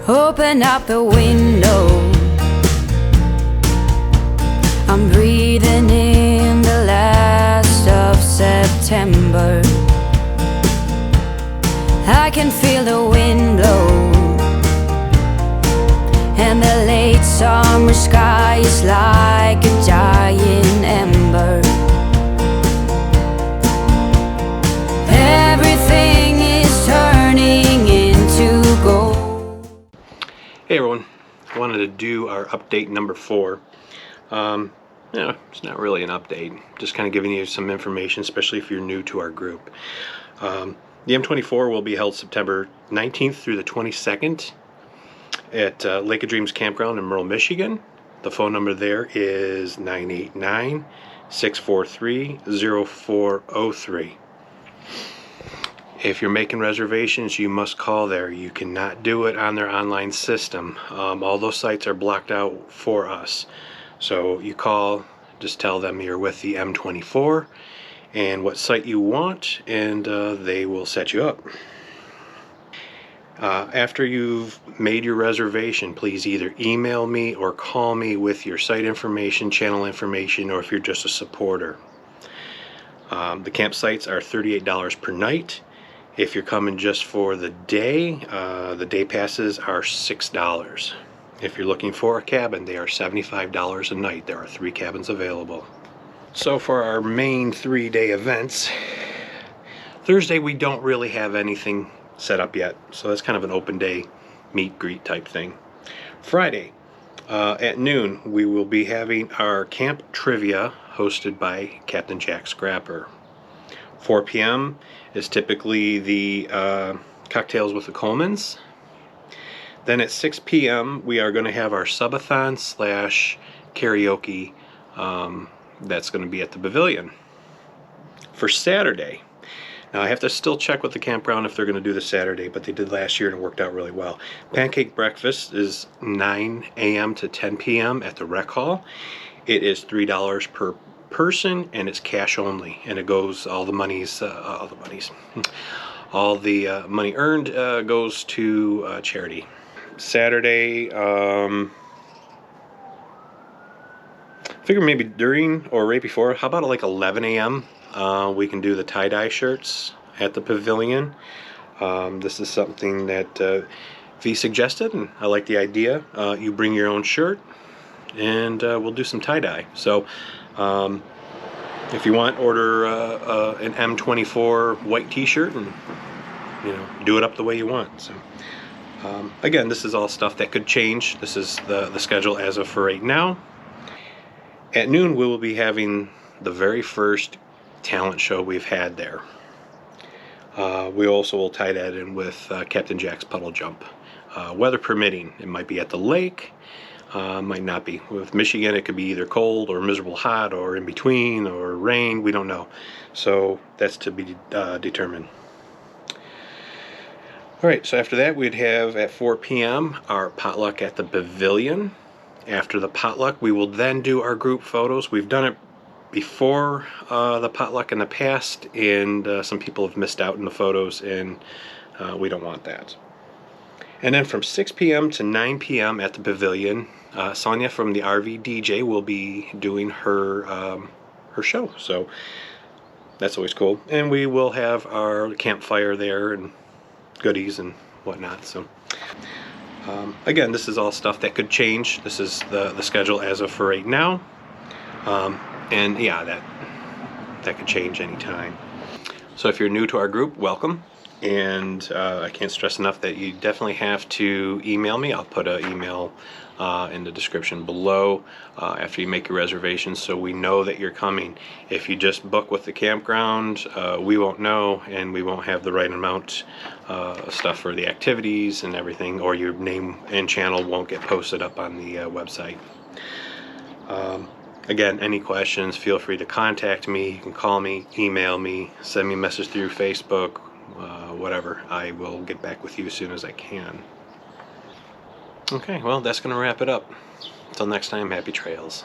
Open up the window, I'm breathing in the last of September. I can feel the wind blow, and the late summer sky is like a giant ember. Everything is turning into gold. Hey everyone, I wanted to do our update number 4. It's not really an update, just kind of giving you some information, especially if you're new to our group. The M24 will be held September 19th through the 22nd at Lake of Dreams Campground in Merle, Michigan. The phone number there is 989-643-0403. If you're making reservations, you must call there. You cannot do it on their online system. All those sites are blocked out for us. So you call, just tell them you're with the M24 and what site you want, and they will set you up. After you've made your reservation, please either email me or call me with your site information, channel information, or if you're just a supporter. The campsites are $38 per night. If you're coming just for the day passes are $6. If you're looking for a cabin, they are $75 a night. There are 3 cabins available. So for our main 3-day events, Thursday we don't really have anything set up yet, so that's kind of an open day meet greet type thing. Friday at noon we will be having our camp trivia hosted by Captain Jack Scrapper. 4 p.m. is typically the cocktails with the Colemans. Then at 6 p.m. we are going to have our subathon / karaoke. That's going to be at the pavilion. For Saturday, now I have to still check with the campground if they're going to do this Saturday, but they did last year and it worked out really well. Pancake breakfast is 9 a.m. to 10 p.m. at the rec hall. It is $3 per person and it's cash only, and it goes all the money earned goes to charity. Saturday, figure maybe during or right before, how about like 11 a.m. We can do the tie-dye shirts at the pavilion. This is something that V suggested, and I like the idea. You bring your own shirt and we'll do some tie-dye. So if you want, order an M24 white t-shirt and do it up the way you want. So again, this is all stuff that could change. This is the schedule as of for right now. At noon we will be having the very first talent show we've had there. We also will tie that in with Captain Jack's puddle jump. Weather permitting, it might be at the lake, might not be. With Michigan it could be either cold or miserable hot or in between or rain, we don't know. So that's to be determined. Alright, so after that we'd have at 4 p.m. our potluck at the pavilion. After the potluck we will then do our group photos. We've done it before the potluck in the past, and some people have missed out in the photos, and we don't want that. And then from 6 p.m. to 9 p.m. at the pavilion, Sonia from the RV DJ will be doing her show, so that's always cool. And we will have our campfire there and goodies and whatnot. So again, this is all stuff that could change. This is the schedule as of for right now. And yeah, that could change anytime. So if you're new to our group, welcome. And I can't stress enough that you definitely have to email me. I'll put an email in the description below after you make your reservations, so we know that you're coming. If you just book with the campground, we won't know, and we won't have the right amount of stuff for the activities and everything, or your name and channel won't get posted up on the website. Again, any questions, feel free to contact me. You can call me, email me, send me a message through Facebook, whatever. I will get back with you as soon as I can. Okay, well, that's going to wrap it up. Until next time, happy trails.